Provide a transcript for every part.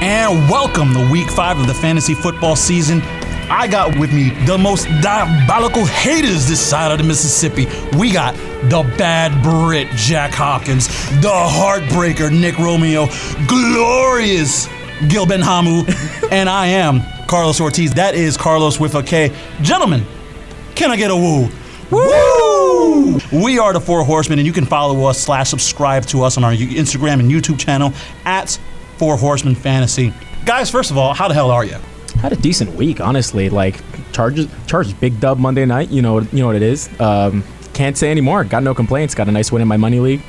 and welcome to Week 5 of the fantasy football season. I got with me the most diabolical haters this side of the Mississippi. We got the bad Brit, Jack Hawkins, the heartbreaker, Nick Romeo, glorious Gil Benhamu, and I am Carlos Ortiz. That is Carlos with a K. Gentlemen, can I get a woo? Woo! We are the Four Horsemen, and you can follow us / subscribe to us on our Instagram and YouTube channel at Four Horsemen Fantasy. Guys, first of all, how the hell are you? Had a decent week, honestly. Like Chargers big dub Monday night. You know what it is. Can't say anymore. Got no complaints. Got a nice win in my money league.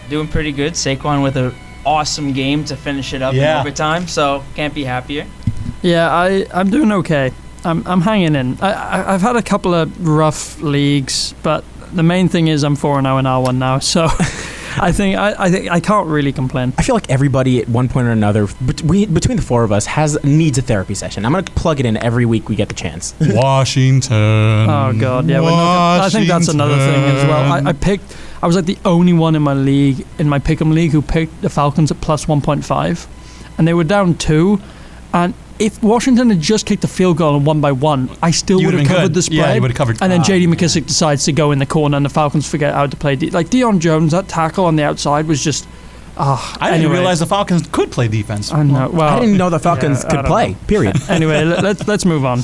Doing pretty good. Saquon with an awesome game to finish it up in overtime. So can't be happier. Yeah, I'm doing okay. I'm hanging in. I've had a couple of rough leagues, but the main thing is I'm 4-0 in R1 now. So. I think I can't really complain. I feel like everybody at one point or another, between the four of us, needs a therapy session. I'm going to plug it in every week we get the chance. Washington. Oh, God. Yeah, I think that's another thing as well. I was like the only one in my league, in my Pick'em league, who picked the Falcons at plus 1.5. And they were down 2. And if Washington had just kicked a field goal and 1-1, I still would have covered the spread. Yeah, you would have covered. And then J.D. McKissick decides to go in the corner, and the Falcons forget how to play. Like Deion Jones, that tackle on the outside was just. I didn't realize the Falcons could play defense. I know. Well, I didn't know the Falcons could play. Period. Anyway, let's move on.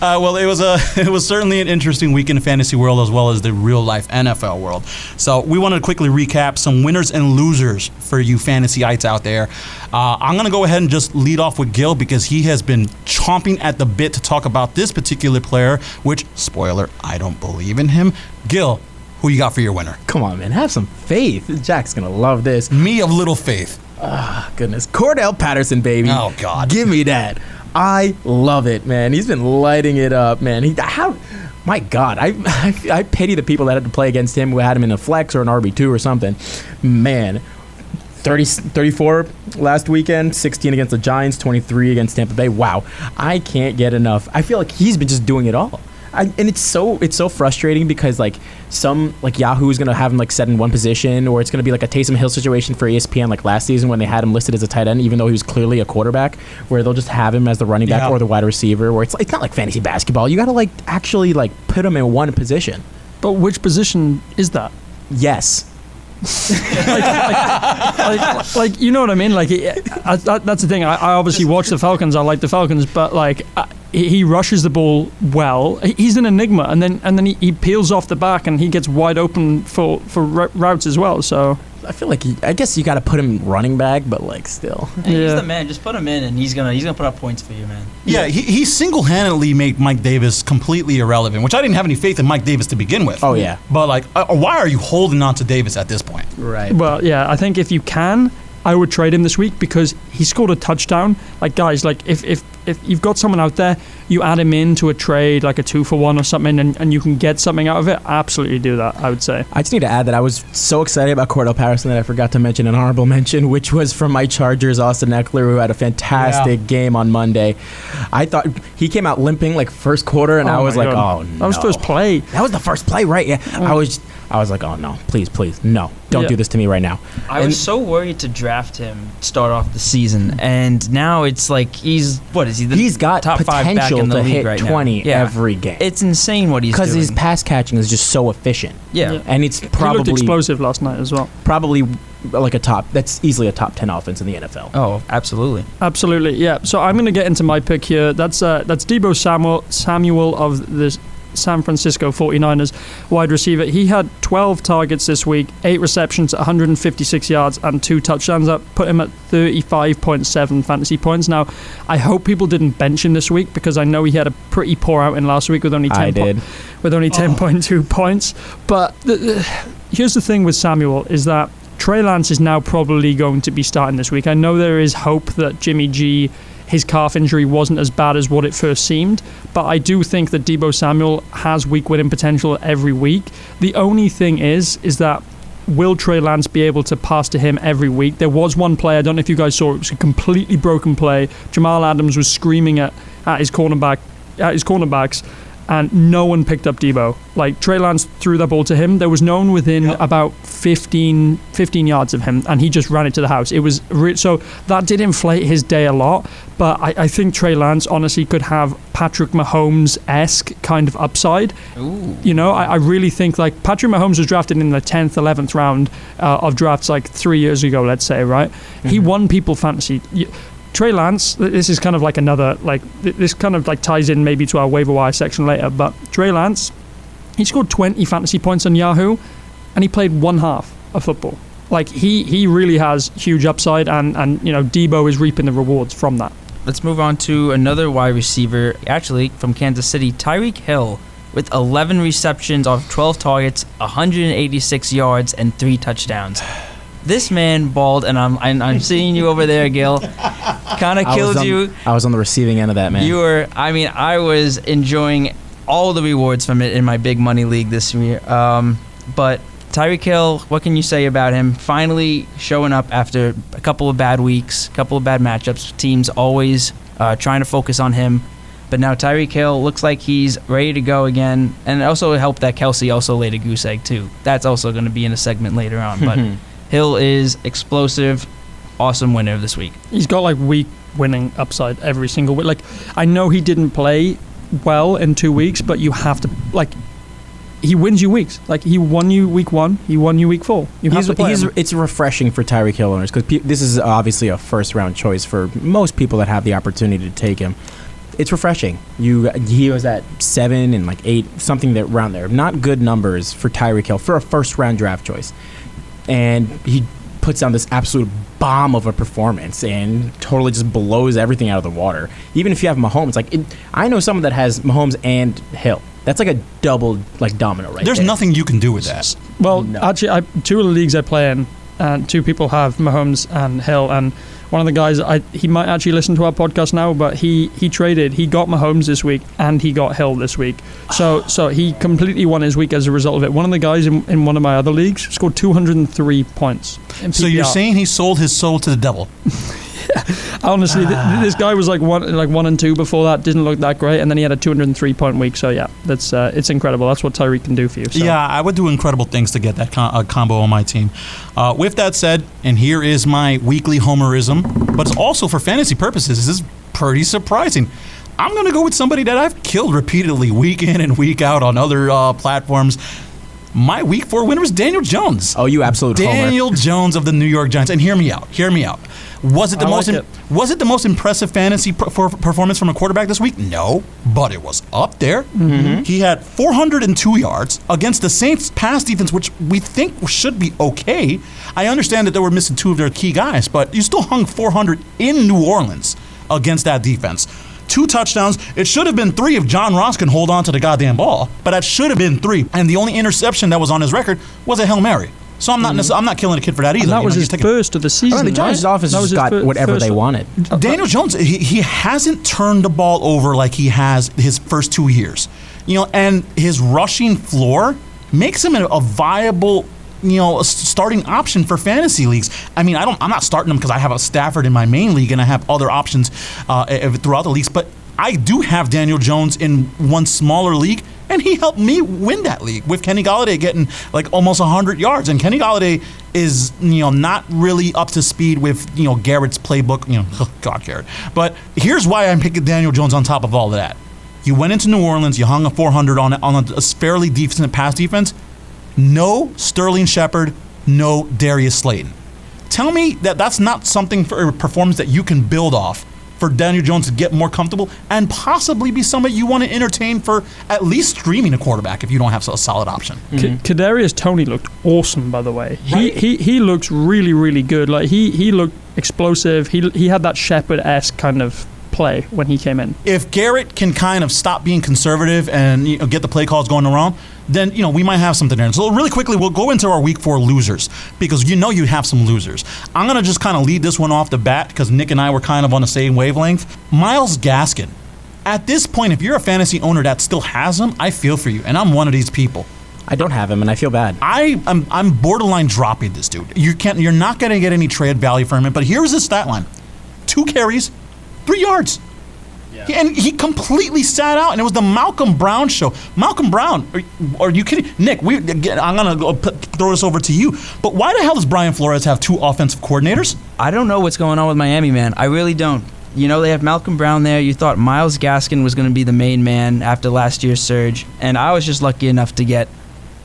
Well, it was certainly an interesting week in the fantasy world as well as the real life NFL world. So we wanted to quickly recap some winners and losers for you fantasyites out there. I'm going to go ahead and just lead off with Gil because he has been chomping at the bit to talk about this particular player, which, spoiler, I don't believe in him. Gil, who you got for your winner? Come on, man. Have some faith. Jack's going to love this. Me of little faith. Ah, goodness. Cordell Patterson, baby. Oh, God. Give me that. I love it, man. He's been lighting it up, man. My God. I pity the people that had to play against him who had him in a flex or an RB2 or something. Man. 34 last weekend, 16 against the Giants, 23 against Tampa Bay. Wow. I can't get enough. I feel like he's been just doing it all. And it's so frustrating because some Yahoo is gonna have him set in one position, or it's gonna be like a Taysom Hill situation for ESPN like last season when they had him listed as a tight end even though he was clearly a quarterback, where they'll just have him as the running back or the wide receiver, where it's not like fantasy basketball. You gotta actually put him in one position. But which position is that? Yes. like you know what I mean? That's the thing. I obviously watch the Falcons. I like the Falcons, but he rushes the ball well. He's an enigma, and then he peels off the back and he gets wide open for routes as well. So I feel like I guess you got to put him running back, but still. He's the man. Just put him in, and he's gonna put up points for you, man. Yeah, he single-handedly made Mike Davis completely irrelevant, which I didn't have any faith in Mike Davis to begin with. Oh yeah. But why are you holding on to Davis at this point? Right. Well, yeah, I think if you can, I would trade him this week because he scored a touchdown. Guys, if you've got someone out there, you add him into a trade, like a 2-for-1 or something, and you can get something out of it, absolutely do that, I would say. I just need to add that I was so excited about Cordell Patterson that I forgot to mention an honorable mention, which was from my Chargers, Austin Eckler, who had a fantastic game on Monday. I thought he came out limping first quarter, and I was like, God. oh, no. That was first play. That was the first play, right? Yeah. I was like, oh, no, please, no, don't do this to me right now. I was so worried to draft him start off the season, and now it's he's got top 5 back potential in the to league hit right 20 now. every game. It's insane what he's doing. Because his pass catching is just so efficient. Yeah. And it's probably... He looked explosive last night as well. Probably that's easily a top 10 offense in the NFL. Oh, absolutely. Absolutely, yeah. So I'm going to get into my pick here. That's Deebo Samuel of the San Francisco 49ers wide receiver. He had 12 targets this week, 8 receptions, 156 yards, and 2 touchdowns. That put him at 35.7 fantasy points. Now, I hope people didn't bench him this week because I know he had a pretty poor outing last week with only 10.2 points. But here's the thing with Samuel is that Trey Lance is now probably going to be starting this week. I know there is hope that Jimmy G, his calf injury wasn't as bad as what it first seemed, but I do think that Deebo Samuel has week winning potential every week. The only thing is that will Trey Lance be able to pass to him every week? There was one play, I don't know if you guys saw it, was a completely broken play. Jamal Adams was screaming at his cornerbacks, and no one picked up Debo. Like, Trey Lance threw that ball to him. There was no one within about 15 yards of him, and he just ran it to the house. It was so that did inflate his day a lot, but I think Trey Lance honestly could have Patrick Mahomes-esque kind of upside. Ooh. You know, I really think, like, Patrick Mahomes was drafted in the 10th, 11th round of drafts like 3 years ago, let's say, right? Mm-hmm. He won people fantasy. Trey Lance, this is kind of like another, like, this kind of like ties in maybe to our waiver wire section later, but Trey Lance, he scored 20 fantasy points on Yahoo, and he played one half of football. Like, he really has huge upside, and you know, Debo is reaping the rewards from that. Let's move on to another wide receiver, actually from Kansas City, Tyreek Hill, with 11 receptions off 12 targets, 186 yards, and 3 touchdowns. This man balled, and I'm seeing you over there, Gil. Kind of killed you. I was on the receiving end of that, man. You were. I mean, I was enjoying all the rewards from it in my big money league this year. But Tyreek Hill, what can you say about him? Finally showing up after a couple of bad weeks, a couple of bad matchups. Teams always trying to focus on him. But now Tyreek Hill looks like he's ready to go again. And it also helped that Kelsey also laid a goose egg, too. That's also going to be in a segment later on. But Hill is explosive, awesome winner this week. He's got like week winning upside every single week. Like, I know he didn't play well in 2 weeks, but you have to, like, he wins you weeks. Like, he won you week 1, he won you week 4. You have to play him. It's refreshing for Tyreek Hill owners because this is obviously a first round choice for most people that have the opportunity to take him. It's refreshing. He was at 7 and like 8, something that around there. Not good numbers for Tyreek Hill for a first round draft choice. And he puts down this absolute bomb of a performance and totally just blows everything out of the water. Even if you have Mahomes, like, I know someone that has Mahomes and Hill. That's like a double, like, domino right There's there. nothing you can do with that. Well, No. actually, 2 of the leagues I play in, and 2 people have Mahomes and Hill, and one of the guys, he might actually listen to our podcast now, but he traded. He got Mahomes this week, and he got Hill this week. So he completely won his week as a result of it. One of the guys in one of my other leagues scored 203 points in PPR. So you're saying he sold his soul to the devil? Honestly, this guy was like 1 and 2 before that. Didn't look that great, and then he had a 203-point week. So yeah, that's it's incredible. That's what Tyreek can do for you. So. Yeah, I would do incredible things to get that combo on my team. With that said, and here is my weekly homerism, but it's also for fantasy purposes. This is pretty surprising. I'm going to go with somebody that I've killed repeatedly week in and week out on other platforms. My week 4 winner is Daniel Jones. Oh, you absolute Daniel homer. Jones of the New York Giants. And hear me out. Was it the most impressive fantasy performance from a quarterback this week? No, but it was up there. Mm-hmm. He had 402 yards against the Saints pass defense, which we think should be okay. I understand that they were missing 2 of their key guys, but you still hung 400 in New Orleans against that defense. 2 touchdowns. It should have been 3 if John Ross can hold on to the goddamn ball, but that should have been 3. And the only interception that was on his record was a Hail Mary. So I'm not killing a kid for that either. And that was his first of the season. The Giants' offense just got whatever they wanted. Daniel Jones, he hasn't turned the ball over like he has his first 2 years. And his rushing floor makes him a viable, starting option for fantasy leagues. I mean, I'm not starting him because I have a Stafford in my main league and I have other options throughout the leagues. But I do have Daniel Jones in one smaller league, and he helped me win that league with Kenny Golladay getting like almost 100 yards. And Kenny Golladay is, not really up to speed with, Garrett's playbook. God, Garrett. But here's why I'm picking Daniel Jones on top of all of that. You went into New Orleans, you hung a 400 on a fairly decent pass defense. No Sterling Shepard, no Darius Slayton. Tell me that's not something for a performance that you can build off for Daniel Jones to get more comfortable and possibly be somebody you want to entertain for at least streaming a quarterback if you don't have a solid option. Mm-hmm. Kadarius Toney looked awesome, by the way. Right. He looks really, really good. Like he looked explosive. He had that Shepard-esque kind of play when he came in. If Garrett can kind of stop being conservative and get the play calls going around, then we might have something there. And so really quickly, we'll go into our week 4 losers because you have some losers. I'm going to just kind of lead this one off the bat because Nick and I were kind of on the same wavelength. Myles Gaskin. At this point, if you're a fantasy owner that still has him, I feel for you, and I'm one of these people. I don't have him, and I feel bad. I'm borderline dropping this dude. You're not going to get any trade value from him, but here's his stat line. 2 carries, 3 yards. And he completely sat out, and it was the Malcolm Brown show. Malcolm Brown, are you kidding? Nick, I'm going to throw this over to you, but why the hell does Brian Flores have 2 offensive coordinators? I don't know what's going on with Miami, man. I really don't. You know, they have Malcolm Brown there. You thought Myles Gaskin was going to be the main man after last year's surge, and I was just lucky enough to get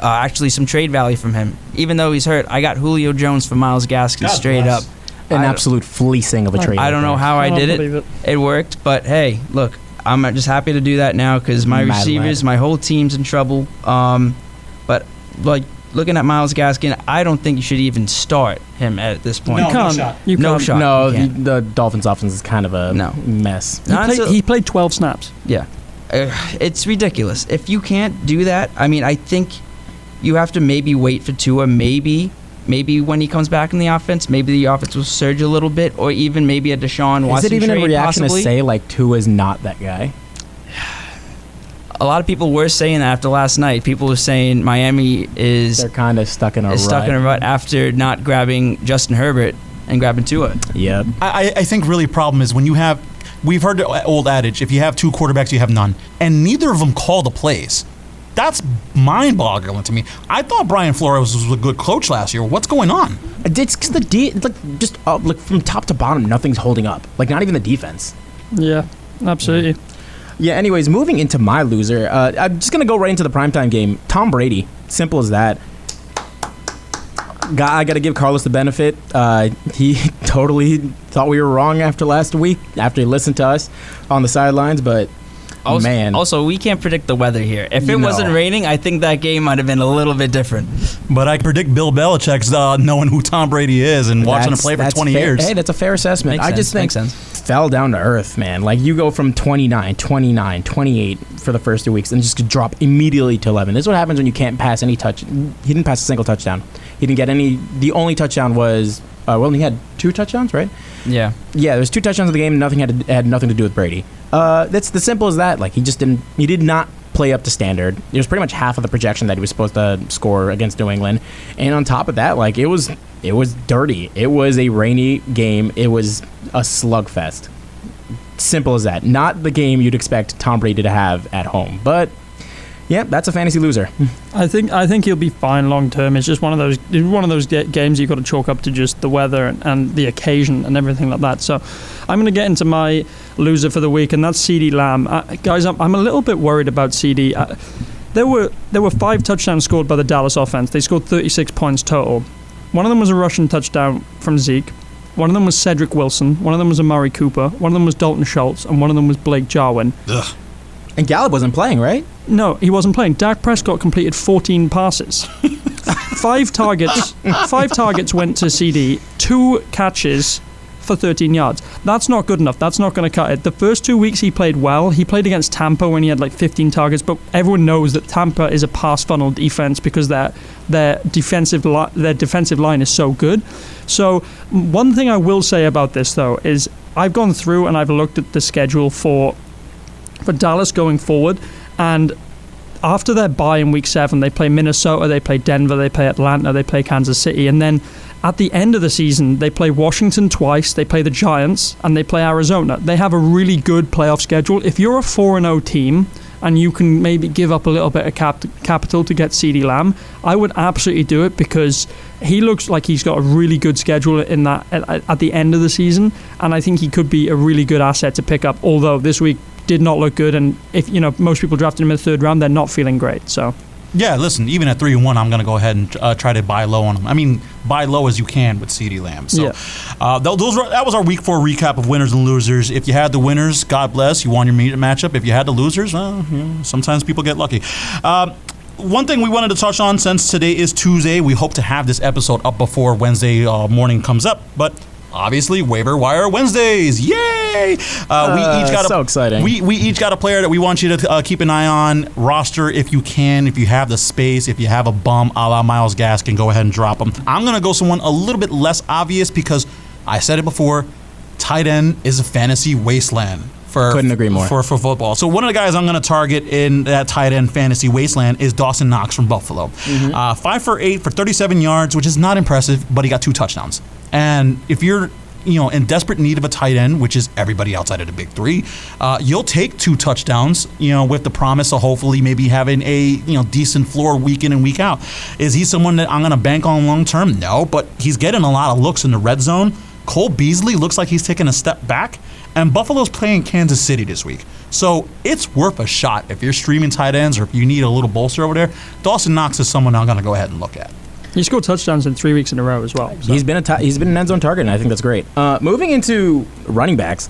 actually some trade value from him. Even though he's hurt, I got Julio Jones for Myles Gaskin straight up. An absolute fleecing of a trade. I don't know how I did it. It worked, but hey, look, I'm just happy to do that now because my receivers, my whole team's in trouble. But like looking at Myles Gaskin, I don't think you should even start him at this point. No shot. No shot. No, the Dolphins' offense is kind of a mess. He played 12 snaps. Yeah, it's ridiculous. If you can't do that, I mean, I think you have to maybe wait for Tua, maybe when he comes back in the offense, maybe the offense will surge a little bit, or even maybe a Deshaun Watson trade. Is it even a reaction possibly to say like Tua's not that guy? A lot of people were saying that after last night. People were saying Miami they're kind of stuck in a rut after not grabbing Justin Herbert and grabbing Tua. Yep. I think really problem is when you have, we've heard the old adage, if you have 2 quarterbacks, you have none, and neither of them call the plays. That's mind-boggling to me. I thought Brian Flores was a good coach last year. What's going on? It's because from top to bottom, nothing's holding up. Like, not even the defense. Yeah, absolutely. Yeah, anyways, moving into my loser, I'm just going to go right into the primetime game. Tom Brady. Simple as that. I got to give Carlos the benefit. He totally thought we were wrong after last week, after he listened to us on the sidelines, but... Also, we can't predict the weather here. If it wasn't raining, I think that game might have been a little bit different. But I predict Bill Belichick's knowing who Tom Brady is and watching him play for 20 years. Hey, that's a fair assessment. I just think fell down to earth, man. Like, you go from 29, 28 for the first 2 weeks and just drop immediately to 11. This is what happens when you can't pass any touch. He didn't pass a single touchdown. He didn't get any. The only touchdown was, he had 2 touchdowns, right? Yeah. Yeah, there's 2 touchdowns in the game. Nothing had nothing to do with Brady. That's the simple as that. Like, he did not play up to standard. It was pretty much half of the projection that he was supposed to score against New England. And on top of that, like, it was dirty. It was a rainy game. It was a slugfest. Simple as that. Not the game you'd expect Tom Brady to have at home. But yeah, that's a fantasy loser. I think he'll be fine long term. It's just one of those games you've got to chalk up to just the weather and the occasion and everything like that. So I'm going to get into my loser for the week, and that's CeeDee Lamb. Guys, I'm a little bit worried about CeeDee. There were 5 touchdowns scored by the Dallas offense. They scored 36 points total. One of them was a rushing touchdown from Zeke. One of them was Cedric Wilson. One of them was Amari Cooper. One of them was Dalton Schultz, and one of them was Blake Jarwin. Ugh. And Gallup wasn't playing, right? No, he wasn't playing. Dak Prescott completed 14 passes. 5 targets went to CeeDee, 2 catches for 13 yards. That's not good enough. That's not going to cut it. The first 2 weeks he played well. He played against Tampa when he had like 15 targets, but everyone knows that Tampa is a pass funnel defense because their defensive line is so good. So one thing I will say about this though is I've gone through and I've looked at the schedule for Dallas going forward, and after their bye in week 7, they play Minnesota, they play Denver, they play Atlanta, they play Kansas City, and then at the end of the season, they play Washington twice, they play the Giants, and they play Arizona. They have a really good playoff schedule. If you're a 4-0 team and you can maybe give up a little bit of capital to get CeeDee Lamb, I would absolutely do it because he looks like he's got a really good schedule in that at the end of the season, and I think he could be a really good asset to pick up, although this week did not look good, and if most people drafted him in the 3rd round, they're not feeling great. So yeah, listen, even at 3-1, I'm going to go ahead and try to buy low on him. I mean, buy low as you can with CeeDee Lamb. So that was our week 4 recap of winners and losers. If you had the winners, God bless, you won your matchup. If you had the losers, well, sometimes people get lucky. One thing we wanted to touch on, since today is Tuesday, we hope to have this episode up before Wednesday morning comes up, but obviously, Waiver Wire Wednesdays! Yay! So exciting. We each got a player that we want you to keep an eye on. Roster if you can, if you have the space, if you have a bum a la Myles Gaskin, go ahead and drop them. I'm going to go someone a little bit less obvious because I said it before, tight end is a fantasy wasteland. Couldn't agree more. For football. So one of the guys I'm going to target in that tight end fantasy wasteland is Dawson Knox from Buffalo. 5 for 8 for 37 yards, which is not impressive, but he got 2 touchdowns. And if you're in desperate need of a tight end, which is everybody outside of the big three, you'll take 2 touchdowns, with the promise of hopefully maybe having a, decent floor week in and week out. Is he someone that I'm going to bank on long term? No, but he's getting a lot of looks in the red zone. Cole Beasley looks like he's taking a step back, and Buffalo's playing Kansas City this week. So it's worth a shot if you're streaming tight ends or if you need a little bolster over there. Dawson Knox is someone I'm going to go ahead and look at. He scored touchdowns in 3 weeks in a row as well. So. He's been an end zone target, and I think that's great. Moving into running backs,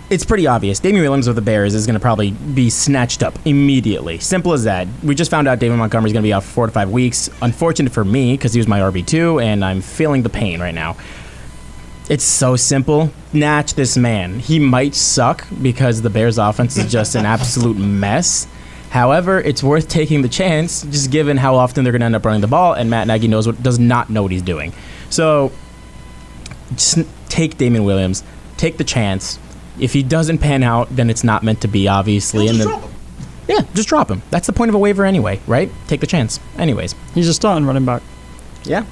it's pretty obvious. Damian Williams with the Bears is going to probably be snatched up immediately. Simple as that. We just found out David Montgomery's going to be out for 4 to 5 weeks. Unfortunate for me because he was my RB2, and I'm feeling the pain right now. It's so simple. Snatch this man. He might suck because the Bears' offense is just an absolute mess. However, it's worth taking the chance, just given how often they're going to end up running the ball, and Matt Nagy does not know what he's doing. So, just take Damian Williams, take the chance. If he doesn't pan out, then it's not meant to be, obviously. Just drop him. Yeah, just drop him. That's the point of a waiver anyway, right? Take the chance. Anyways. He's a starting running back. Yeah.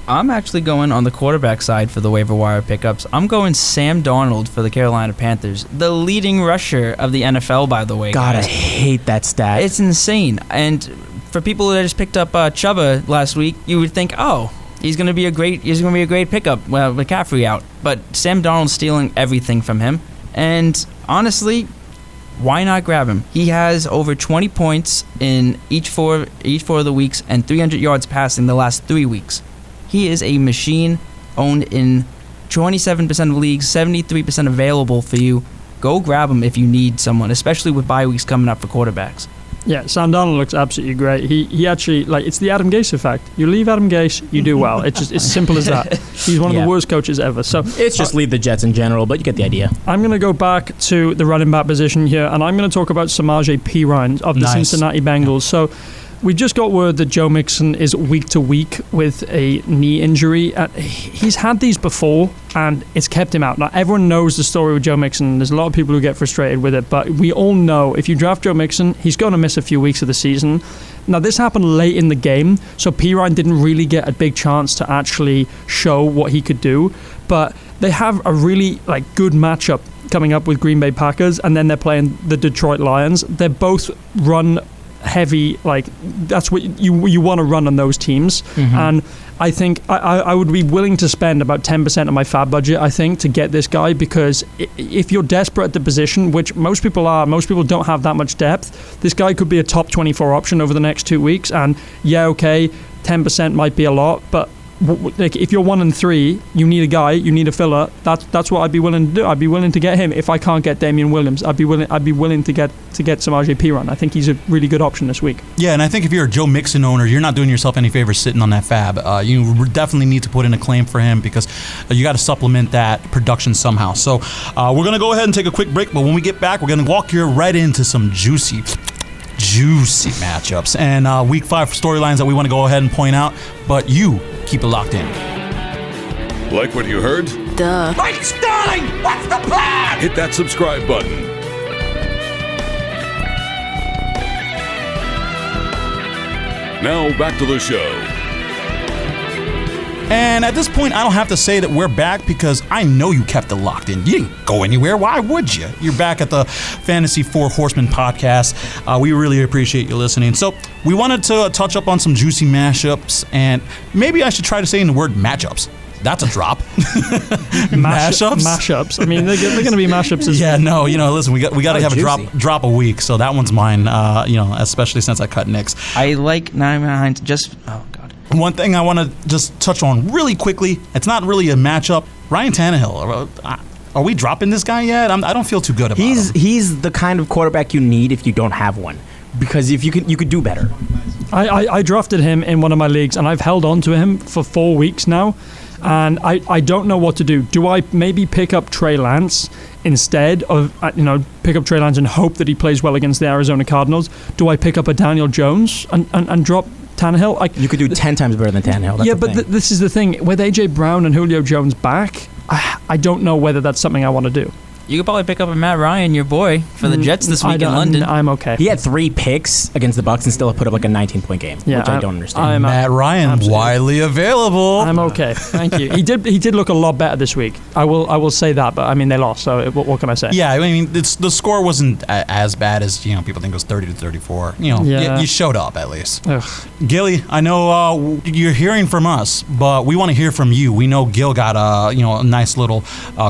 I'm actually going on the quarterback side for the waiver wire pickups. I'm going Sam Darnold for the Carolina Panthers, the leading rusher of the NFL, by the way. God, guys. I hate that stat. It's insane. And for people that just picked up Chuba last week, you would think, oh, he's going to be a great pickup. Well, McCaffrey out, but Sam Darnold's stealing everything from him. And honestly, why not grab him? He has over 20 points in each four of the weeks and 300 yards passing the last 3 weeks. He is a machine, owned in 27% of leagues, 73% available for you. Go grab him if you need someone, especially with bye weeks coming up for quarterbacks. Yeah, Sam Darnold looks absolutely great. He actually, it's the Adam Gase effect. You leave Adam Gase, you do well. It's as simple as that. He's one of the worst coaches ever. So it's just leave the Jets in general, but you get the idea. I'm going to go back to the running back position here, and I'm going to talk about Samaje Perine of the Cincinnati Bengals. So we just got word that Joe Mixon is week to week with a knee injury. He's had these before, and it's kept him out. Now, everyone knows the story with Joe Mixon. There's a lot of people who get frustrated with it, but we all know if you draft Joe Mixon, he's going to miss a few weeks of the season. Now, this happened late in the game, so Perine didn't really get a big chance to actually show what he could do, but they have a really good matchup coming up with Green Bay Packers, and then they're playing the Detroit Lions. They're both run heavy, that's what you want to run on those teams. And I think I would be willing to spend about 10% of my fab budget, I think, to get this guy, because if you're desperate at the position, which most people are, most people don't have that much depth, this guy could be a top 24 option over the next 2 weeks. And 10% might be a lot, but if you're 1 and 3, you need a guy, you need a filler. That's what I'd be willing to do. I'd be willing to get him if I can't get Damian Williams. I'd be willing to get Samaje Perine. I think he's a really good option this week. Yeah, and I think if you're a Joe Mixon owner, you're not doing yourself any favors sitting on that fab. You definitely need to put in a claim for him because you got to supplement that production somehow. So we're gonna go ahead and take a quick break, but when we get back, we're gonna walk you right into some juicy matchups and week 5 storylines that we want to go ahead and point out, but you keep it locked in. Like what you heard? Duh. Mike Sterling, what's the plan? Hit that subscribe button. Now back to the show. And at this point, I don't have to say that we're back because I know you kept it locked in. You didn't go anywhere. Why would you? You're back at the Fantasy 4 Horsemen podcast. We really appreciate you listening. So we wanted to touch up on some juicy mashups, and maybe I should try to say in the word matchups. That's a drop. Mashups? Mashups. I mean, they're going to be mashups as well. Yeah, no, listen, we got to have juicy. a drop a week, so that one's mine, especially since I cut Nick's. I like Hines oh, God. One thing I want to just touch on really quickly, it's not really a matchup. Ryan Tannehill, are we dropping this guy yet? I don't feel too good about him. He's the kind of quarterback you need if you don't have one, because if you could do better. I drafted him in one of my leagues, and I've held on to him for 4 weeks now, and I don't know what to do. Do I maybe pick up Trey Lance instead of, pick up Trey Lance and hope that he plays well against the Arizona Cardinals? Do I pick up a Daniel Jones and drop Tannehill? You could do 10 times better than Tannehill. That's but this is the thing. With A.J. Brown and Julio Jones back, I don't know whether that's something I want to do. You could probably pick up a Matt Ryan, your boy, for the Jets this week in London. I'm okay. He had 3 picks against the Bucks and still put up like a 19-point game, which I don't understand. Matt Ryan, absolutely. widely available. I'm okay. Thank you. He did look a lot better this week. I will say that, but I mean they lost, so what can I say? Yeah, I mean the score wasn't as bad as people think it was 30-34. You showed up at least. Ugh. Gilly, I know you're hearing from us, but we want to hear from you. We know Gil got a nice little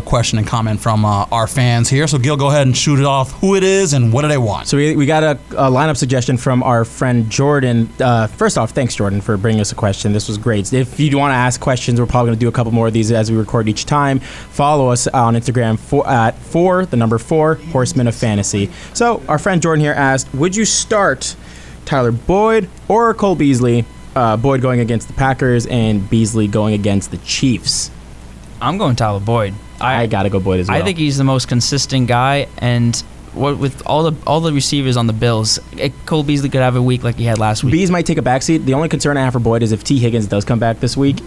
question and comment from our fans here. So Gil, go ahead and shoot it off. Who it is and what do they want? So we got a lineup suggestion from our friend Jordan. First off, thanks Jordan for bringing us a question. This was great. If you want to ask questions, we're probably going to do a couple more of these as we record each time. Follow us on Instagram at 4 Horsemen of Fantasy. So our friend Jordan here asked, would you start Tyler Boyd or Cole Beasley? Boyd going against the Packers and Beasley going against the Chiefs. I'm going Tyler Boyd. I gotta go Boyd as well. I think he's the most consistent guy, and with all the receivers on the Bills, Cole Beasley could have a week like he had last week. Bees might take a backseat. The only concern I have for Boyd is if T. Higgins does come back this week,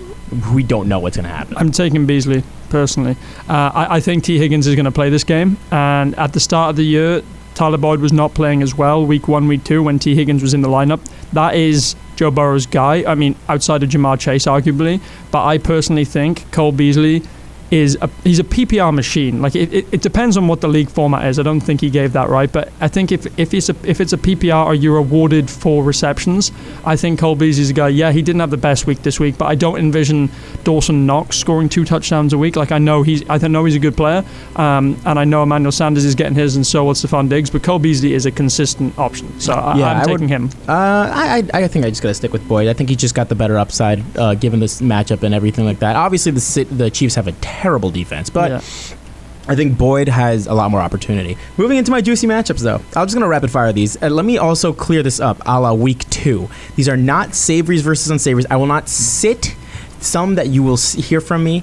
we don't know what's going to happen. I'm taking Beasley personally. I think T. Higgins is going to play this game, and at the start of the year, Tyler Boyd was not playing as well week 1, week 2 when T. Higgins was in the lineup. That is Joe Burrow's guy. I mean, outside of Jamar Chase, arguably, but I personally think Cole Beasley he's a PPR machine. Like it depends on what the league format is. I don't think he gave that right, but I think if it's a PPR or you're awarded for receptions, I think Cole Beasley's a guy. Yeah, he didn't have the best week this week, but I don't envision Dawson Knox scoring 2 touchdowns a week. Like I know he's a good player, and I know Emmanuel Sanders is getting his, and so will Stephon Diggs. But Cole Beasley is a consistent option, so I'm taking him. I think I just gotta stick with Boyd. I think he just got the better upside given this matchup and everything like that. Obviously, the Chiefs have a terrible defense, but I think Boyd has a lot more opportunity. Moving into my juicy matchups, though, I'm just going to rapid fire these. Let me also clear this up a la week 2. These are not savories versus unsavories. I will not sit some that you will hear from me,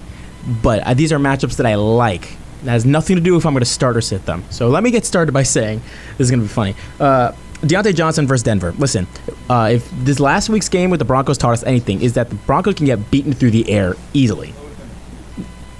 but these are matchups that I like. That has nothing to do if I'm going to start or sit them. So let me get started by saying, this is going to be funny. Deontay Johnson versus Denver. Listen, if this last week's game with the Broncos taught us anything, is that the Broncos can get beaten through the air easily.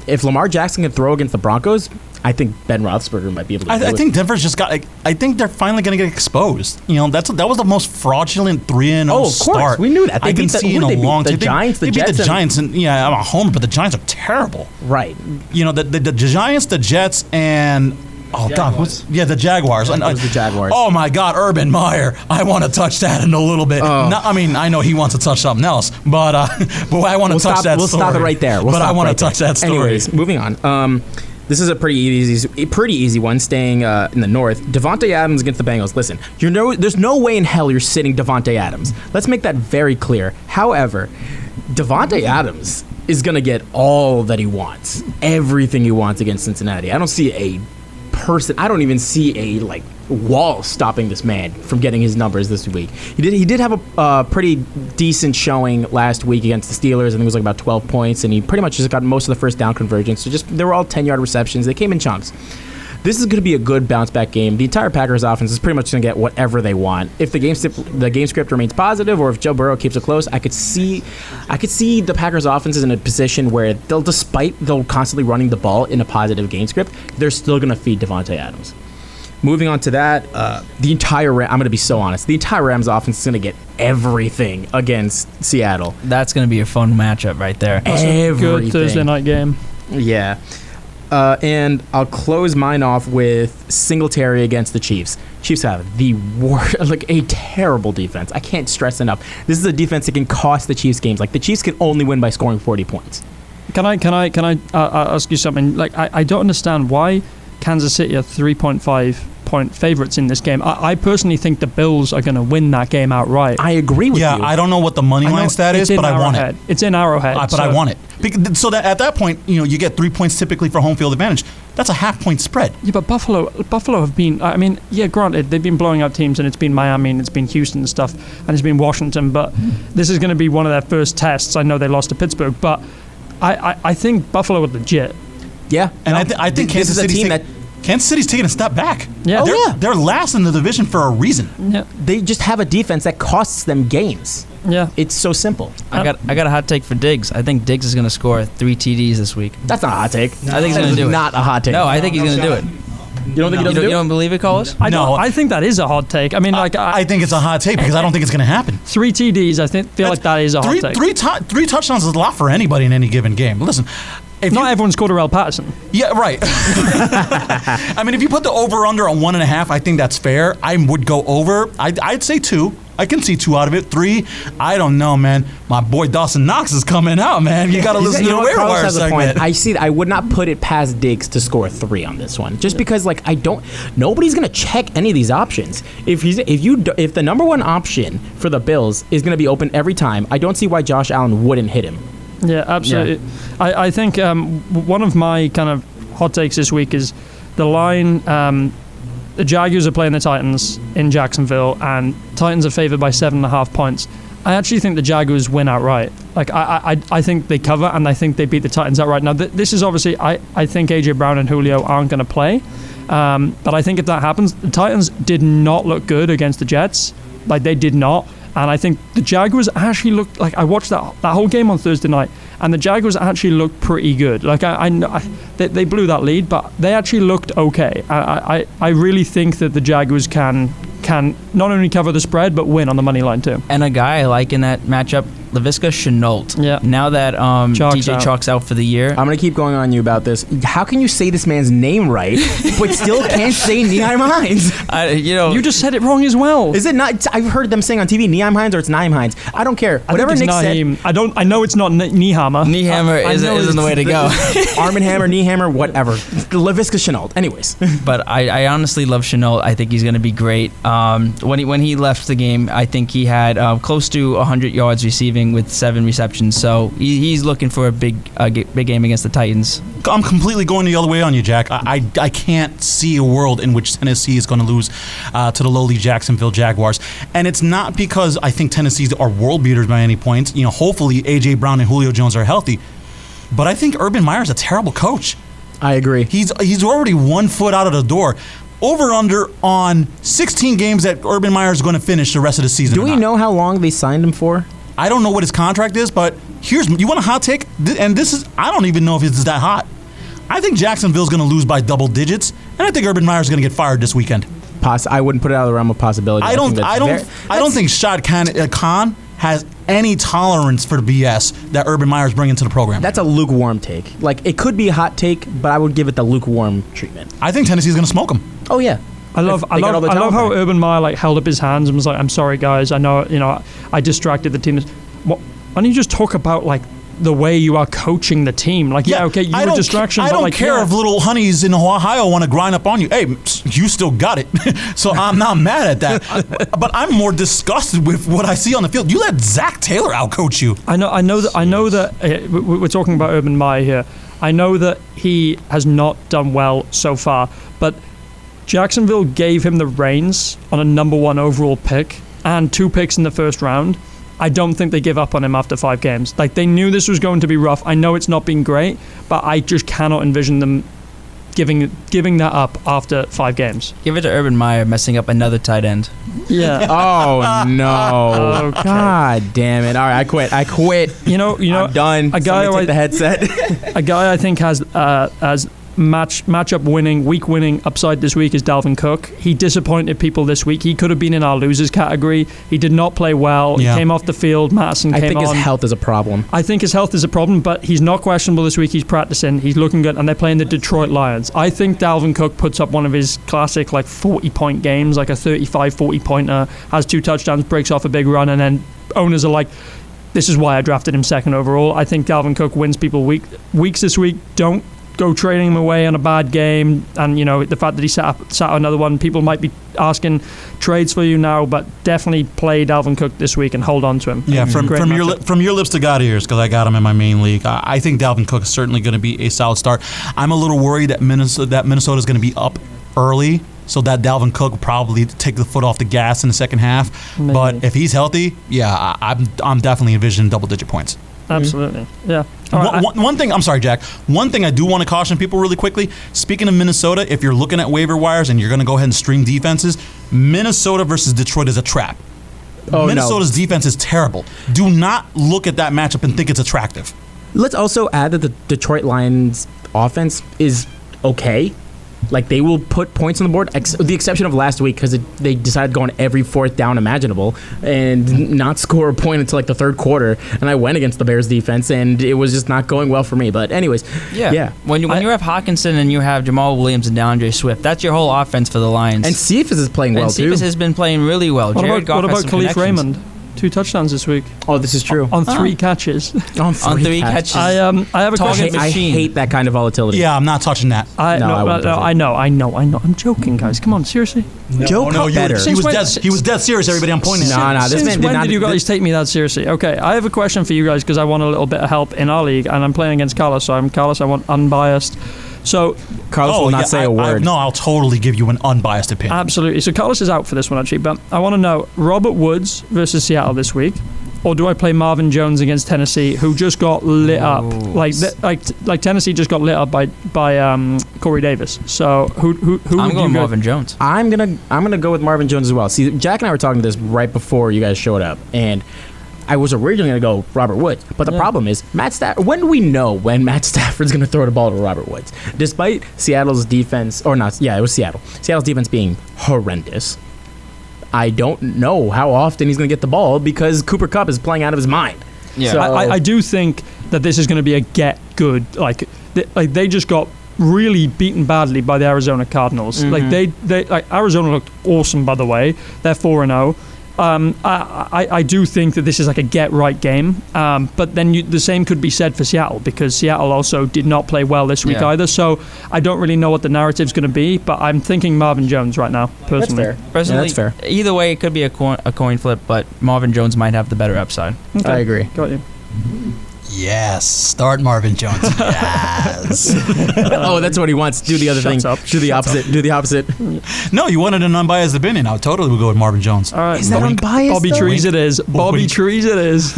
If Lamar Jackson can throw against the Broncos, I think Ben Roethlisberger might be able to do it. I think Denver's just got. I think they're finally going to get exposed. That was the most fraudulent 3-0 start. Of course, we knew that. I can see in a long time. The Giants, they beat the Giants, and I'm a homer, but the Giants are terrible. Right. The Giants, the Jets, and. Oh, Jaguars. God. The Jaguars. It was the Jaguars. Oh, my God, Urban Meyer. I want to touch that in a little bit. I know he wants to touch something else, but I want to touch that story. We'll stop it right there. I want to touch that story. Anyways, moving on. This is a pretty easy one, staying in the north. Devontae Adams against the Bengals. Listen, there's no way in hell you're sitting Devontae Adams. Let's make that very clear. However, Devontae Adams is going to get all that he wants, everything he wants against Cincinnati. I don't see I don't even see a wall stopping this man from getting his numbers this week. He did have a pretty decent showing last week against the Steelers. I think it was about 12 points, and he pretty much just got most of the first down conversions. So they were all 10-yard receptions. They came in chunks. This is going to be a good bounce-back game. The entire Packers offense is pretty much going to get whatever they want. If the game script remains positive, or if Joe Burrow keeps it close, I could see the Packers offense is in a position where despite constantly running the ball in a positive game script, they're still going to feed Devontae Adams. Moving on to that, I'm going to be so honest. The entire Rams offense is going to get everything against Seattle. That's going to be a fun matchup right there. That's a good Thursday night game. Yeah. And I'll close mine off with Singletary against the Chiefs. Chiefs have the worst, a terrible defense. I can't stress enough. This is a defense that can cost the Chiefs games. The Chiefs can only win by scoring 40 points. Can I ask you something? I don't understand why Kansas City are 3.5 point favorites in this game. I personally think the Bills are going to win that game outright. I agree with you. Yeah, I don't know what the money line stat is, but I want it. It's in Arrowhead. But I want it. So that at that point, you get 3 points typically for home field advantage. That's a half-point spread. Yeah, but Buffalo have been, granted, they've been blowing out teams, and it's been Miami, and it's been Houston and stuff, and it's been Washington, but this is going to be one of their first tests. I know they lost to Pittsburgh, but I think Buffalo are legit. Yeah. And I think Kansas City's taking a step back. Yeah. They're last in the division for a reason. Yeah. They just have a defense that costs them games. Yeah. It's so simple. I got a hot take for Diggs. I think Diggs is going to score 3 TDs this week. That's not a hot take. I think he's going to do it. Not a hot take. No, I think he's going to do it. You don't think he doesn't You do it? don't believe it, Carlos? I think that is a hot take. I mean, I think it's a hot take because I don't think it's going to happen. 3 TDs. I feel like that is a hot take. Three touchdowns is a lot for anybody in any given game. Listen, Not everyone's Cordarrelle Patterson. Yeah, right. I mean, if you put the over-under on 1.5, I think that's fair. I would go over. I'd say 2. I can see 2 out of it. 3, I don't know, man. My boy Dawson Knox is coming out, man. You got to listen to the waiver wire segment. I see. I would not put it past Diggs to score 3 on this one, just because nobody's gonna check any of these options. If the number one option for the Bills is gonna be open every time, I don't see why Josh Allen wouldn't hit him. Yeah, absolutely. Yeah. I think one of my kind of hot takes this week is the line. The Jaguars are playing the Titans in Jacksonville, and Titans are favored by 7.5 points. I actually think the Jaguars win outright. Like I think they cover, and I think they beat the Titans outright. Now this is obviously I think AJ Brown and Julio aren't going to play, but I think if that happens, the Titans did not look good against the Jets. Like they did not. And I think the Jaguars actually looked like I watched that whole game on Thursday night, and the Jaguars actually looked pretty good. Like they blew that lead, but they actually looked okay. I really think that the Jaguars can not only cover the spread but win on the money line too. And a guy I like in that matchup, Laviska Shenault. Yeah. Now that DJ out. Chalk's out for the year. I'm gonna keep going on you about this. How can you say this man's name right, but still can't say Nyheim Hines? You just said it wrong as well. Is it not? I've heard them saying on TV Nyheim Hines or it's Nyheim Hines. I don't care. Whatever Nick said. I know it's not Niehammer. Niehammer isn't the way to go. Arm and Hammer, knee hammer, whatever. Laviska Shenault. Anyways. But I honestly love Shenault. I think he's going to be great. When he left the game, I think he had close to 100 yards receiving with 7 receptions. So he's looking for a big game against the Titans. I'm completely going the other way on you, Jack. I can't see a world in which Tennessee is going to lose to the lowly Jacksonville Jaguars. And it's not because I think Tennessee's are world beaters by any points. Hopefully A.J. Brown and Julio Jones are healthy. But I think Urban Meyer's a terrible coach. I agree. He's already 1 foot out of the door. Over-under on 16 games that Urban Meyer's going to finish the rest of the season. Do we know how long they signed him for? I don't know what his contract is, but you want a hot take? And this is, I don't even know if it's that hot. I think Jacksonville's going to lose by double digits, and I think Urban Meyer's going to get fired this weekend. I wouldn't put it out of the realm of possibility. I don't think Shad Khan has any tolerance for the BS that Urban Meyer's bringing to the program. That's a lukewarm take. Like, it could be a hot take, but I would give it the lukewarm treatment. I think Tennessee's going to smoke him. Oh yeah. I love how Urban Meyer held up his hands and was like, "I'm sorry, guys. I know, I distracted the team." Why don't you just talk about the way you are coaching the team? You were a distraction. I don't care if little honeys in Ohio want to grind up on you. Hey, you still got it. So I'm not mad at that. But I'm more disgusted with what I see on the field. You let Zach Taylor outcoach you. I know that we're talking about Urban Meyer here. I know that he has not done well so far, but Jacksonville gave him the reins on a number 1 overall pick and 2 picks in the first round. I don't think they give up on him after 5 games. They knew this was going to be rough. I know it's not been great, but I just cannot envision them giving that up after 5 games. Give it to Urban Meyer messing up another tight end. Yeah. Oh no! Okay. God damn it! All right, I quit. I'm done. A guy take the headset. A guy I think has matchup winning, week winning upside this week is Dalvin Cook. He disappointed people this week. He could have been in our losers category. He did not play well. Yeah. He came off the field. Madison came on. I think his health is a problem. I think his health is a problem, but he's not questionable this week. He's practicing. He's looking good, and they're playing the Detroit Lions. I think Dalvin Cook puts up one of his classic 40-point games, like a 35, 40-pointer, has 2 touchdowns, breaks off a big run, and then owners are like, this is why I drafted him 2nd overall. I think Dalvin Cook wins people weeks this week. Don't go trading him away on a bad game, and the fact that he sat another one, people might be asking trades for you now, but definitely play Dalvin Cook this week and hold on to him. Yeah, from your lips to God's ears, because I got him in my main league. I think Dalvin Cook is certainly going to be a solid start. I'm a little worried that Minnesota is going to be up early, so that Dalvin Cook will probably take the foot off the gas in the second half. Maybe. But if he's healthy, yeah, I'm definitely envisioning double-digit points. Absolutely. Yeah. One thing, I'm sorry, Jack. One thing I do want to caution people really quickly. Speaking of Minnesota, if you're looking at waiver wires and you're going to go ahead and stream defenses, Minnesota versus Detroit is a trap. Minnesota's defense is terrible. Do not look at that matchup and think it's attractive. Let's also add that the Detroit Lions offense is okay. Like, they will put points on the board, the exception of last week because they decided to go on every fourth down imaginable and not score a point until like the third quarter. And I went against the Bears defense, and it was just not going well for me. But anyways, yeah. When you have Hawkinson and you have Jamal Williams and DeAndre Swift, that's your whole offense for the Lions. And Cephas is playing well, too. Cephas has been playing really well. What Jared Goff about has some Khalif connections. Raymond? 2 touchdowns this week. Oh, this is true. On 3 catches. On On 3 catches. I have a question. I hate that kind of volatility. Yeah, I'm not touching that. I wouldn't touch it. I know. I'm joking, guys. Come on, seriously. Joe no, better. he was dead serious. Everybody, I'm pointing. No, this Since man did when not. did you guys take me that seriously? Okay, I have a question for you guys because I want a little bit of help in our league, and I'm playing against Carlos, so I want unbiased. So Carlos will not say a word. No, I'll totally give you an unbiased opinion. absolutely. So Carlos is out for this one actually, but I want to know Robert Woods versus Seattle this week, or do I play Marvin Jones against Tennessee, who just got lit up? Like Tennessee just got lit up by Corey Davis. So who I'm would going you go? Marvin Jones. I'm gonna go with Marvin Jones as well. See, Jack and I were talking this right before you guys showed up, and I was originally going to go Robert Woods, but the problem is Matt Stafford. When do we know when Matt Stafford's going to throw the ball to Robert Woods? Despite Seattle's defense, or not, yeah, it was Seattle. Seattle's defense being horrendous. I don't know how often he's going to get the ball because Cooper Kupp is playing out of his mind. Yeah. So, I do think that this is going to be a get good. Like they just got really beaten badly by the Arizona Cardinals. Mm-hmm. Like Arizona looked awesome, by the way. They're 4-0. I do think that this is like a get right game, but then the same could be said for Seattle because Seattle also did not play well this week either. So I don't really know what the narrative's going to be, but I'm thinking Marvin Jones right now personally. That's fair. Personally, that's fair. Either way, it could be a coin flip, but Marvin Jones might have the better upside. Okay. I agree. Got you. Yes, start Marvin Jones. Yes. Oh, that's what he wants. Do the other Shut thing. up. Do the opposite. Do the opposite. No, you wanted an unbiased opinion. I totally would go with Marvin Jones. All right. Is that unbiased? Bobby though? Trees it is. Bobby Wink. Trees it is.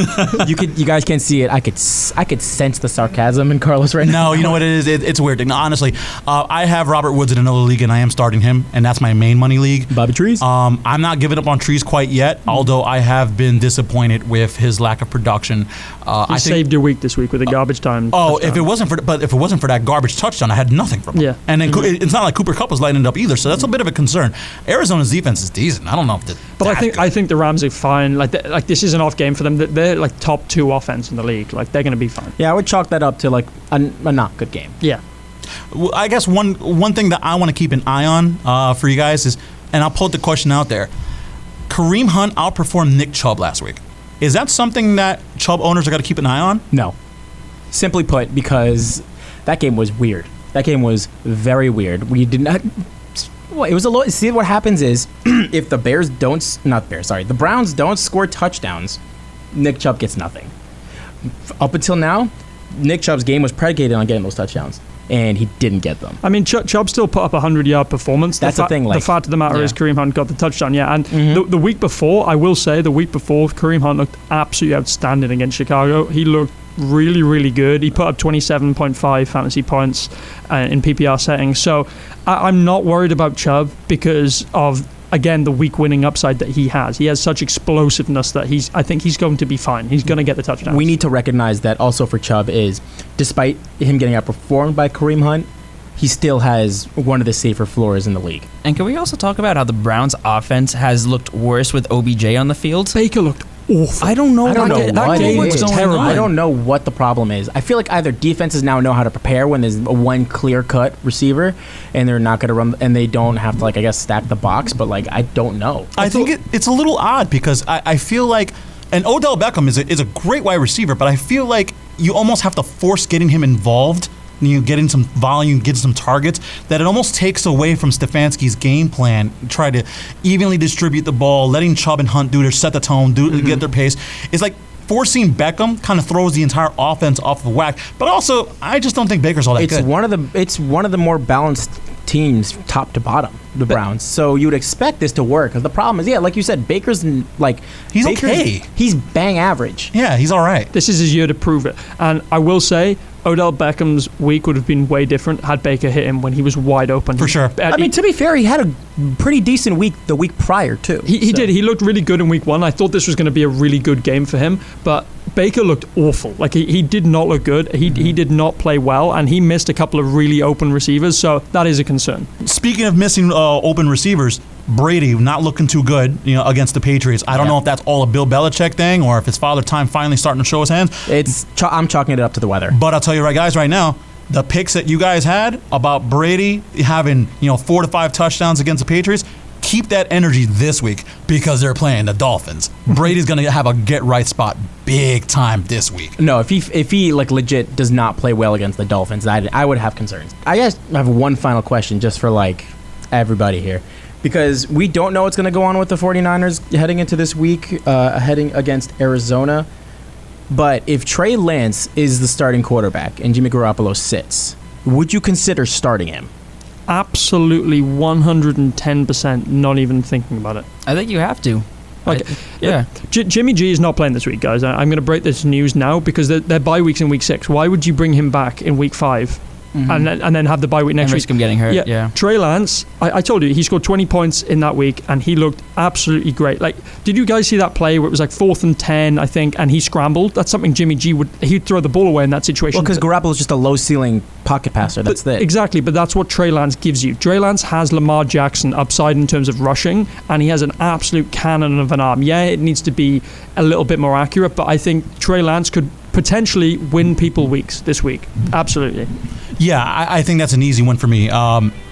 You guys can't see it. I could sense the sarcasm in Carlos right now. No, you know what it is? It's a weird thing. No, honestly, I have Robert Woods in another league, and I am starting him, and that's my main money league. Bobby Trees. I'm not giving up on Trees quite yet, although I have been disappointed with his lack of production. You saved your week this week with a garbage time. Oh, touchdown. if it wasn't for that garbage touchdown, I had nothing from him. Yeah. And then it's not like Cooper Kupp was lighting it up either, so that's a bit of a concern. Arizona's defense is decent. I don't know if they're But that I good. think the Rams are fine. Like this is an off game for them. They're like top 2 offense in the league. Like they're going to be fine. Yeah, I would chalk that up to like a not good game. Yeah. Well, I guess one thing that I want to keep an eye on for you guys is, and I'll put the question out there, Kareem Hunt outperformed Nick Chubb last week. Is that something that Chubb owners are going to keep an eye on? No. Simply put, because that game was weird. That game was very weird. We did not. Well, it was a low. See, what happens is if the the Browns don't score touchdowns, Nick Chubb gets nothing. Up until now, Nick Chubb's game was predicated on getting those touchdowns, and he didn't get them. I mean, Chubb still put up a 100-yard performance. That's the thing. The fact of the matter Yeah. is Kareem Hunt got the touchdown, and the week before, I will say, Kareem Hunt looked absolutely outstanding against Chicago. He looked really, really good. He put up 27.5 fantasy points in PPR settings. So I'm not worried about Chubb because of, again, the week winning upside that he has. He has such explosiveness that I think he's going to be fine. He's going to get the touchdown. We need to recognize that also for Chubb is, despite him getting outperformed by Kareem Hunt, he still has one of the safer floors in the league. And can we also talk about how the Browns' offense has looked worse with OBJ on the field? Baker looked awful. I don't know. I don't know that what game it was is. going on. I don't know what the problem is. I feel like either defenses now know how to prepare when there's one clear-cut receiver, and they're not going to run, and they don't have to, like, I guess, stack the box. But like, I don't know. I think it's a little odd because I feel like, and Odell Beckham is a great wide receiver, but I feel like you almost have to force getting him involved. You know, getting some volume, getting some targets, that it almost takes away from Stefanski's game plan. Try to evenly distribute the ball, letting Chubb and Hunt set the tone, get their pace. It's like forcing Beckham kind of throws the entire offense off the whack. But also, I just don't think Baker's all that good. It's one of the more balanced teams, top to bottom, the Browns. So you would expect this to work. The problem is, like you said, Baker's okay. He's bang average. Yeah, he's all right. This is his year to prove it. And I will say, Odell Beckham's week would have been way different had Baker hit him when he was wide open. For sure. I mean, to be fair, he had a pretty decent week the week prior, too. He did. He looked really good in week 1. I thought this was going to be a really good game for him, but Baker looked awful. Like, he did not look good. He did not play well, and he missed a couple of really open receivers, so that is a concern. Speaking of missing open receivers, Brady not looking too good, against the Patriots. I don't know if that's all a Bill Belichick thing or if it's Father Time finally starting to show his hands. I'm chalking it up to the weather. But I'll tell you right now, the picks that you guys had about Brady having 4 to 5 touchdowns against the Patriots, keep that energy this week because they're playing the Dolphins. Brady's going to have a get-right spot big time this week. No, if he like legit does not play well against the Dolphins, I would have concerns. I just have one final question just for like everybody here. Because we don't know what's going to go on with the 49ers heading into this week, heading against Arizona. But if Trey Lance is the starting quarterback and Jimmy Garoppolo sits, would you consider starting him? Absolutely 110%, not even thinking about it. I think you have to. Yeah. Jimmy G is not playing this week, guys. I'm going to break this news now because they're bye weeks in week 6. Why would you bring him back in week 5? And then have the bye week next week. Risk him getting hurt. Yeah. Trey Lance, I told you, he scored 20 points in that week, and he looked absolutely great. Like, did you guys see that play where it was like 4th and 10, I think, and he scrambled? That's something Jimmy G he'd throw the ball away in that situation. Well, because Garoppolo's just a low ceiling pocket passer. That's it. Exactly, but that's what Trey Lance gives you. Trey Lance has Lamar Jackson upside in terms of rushing, and he has an absolute cannon of an arm. Yeah, it needs to be a little bit more accurate, but I think Trey Lance could potentially win people weeks this week. Absolutely. Yeah, I think that's an easy one for me.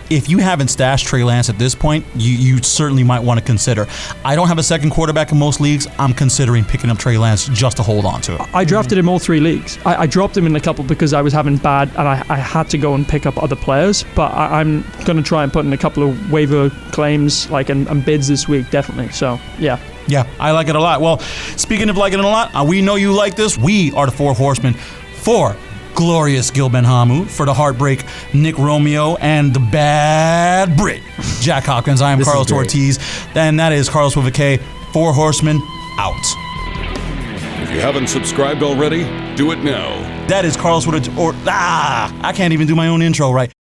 If you haven't stashed Trey Lance at this point, you certainly might want to consider. I don't have a second quarterback in most leagues. I'm considering picking up Trey Lance just to hold on to it. I drafted him all 3 leagues. I dropped him in a couple because I was having bad, and I had to go and pick up other players. But I'm going to try and put in a couple of waiver claims and bids this week, definitely. So, yeah. Yeah, I like it a lot. Well, speaking of liking it a lot, we know you like this. We are the 4 Horsemen for Glorious Gil Benhamu, for the Heartbreak Nick Romeo, and the Bad Brit Jack Hopkins. I am Carlos Ortiz, and that is Carlos with a K. 4 Horsemen out. If you haven't subscribed already, do it now. That is Carlos with a I can't even do my own intro right.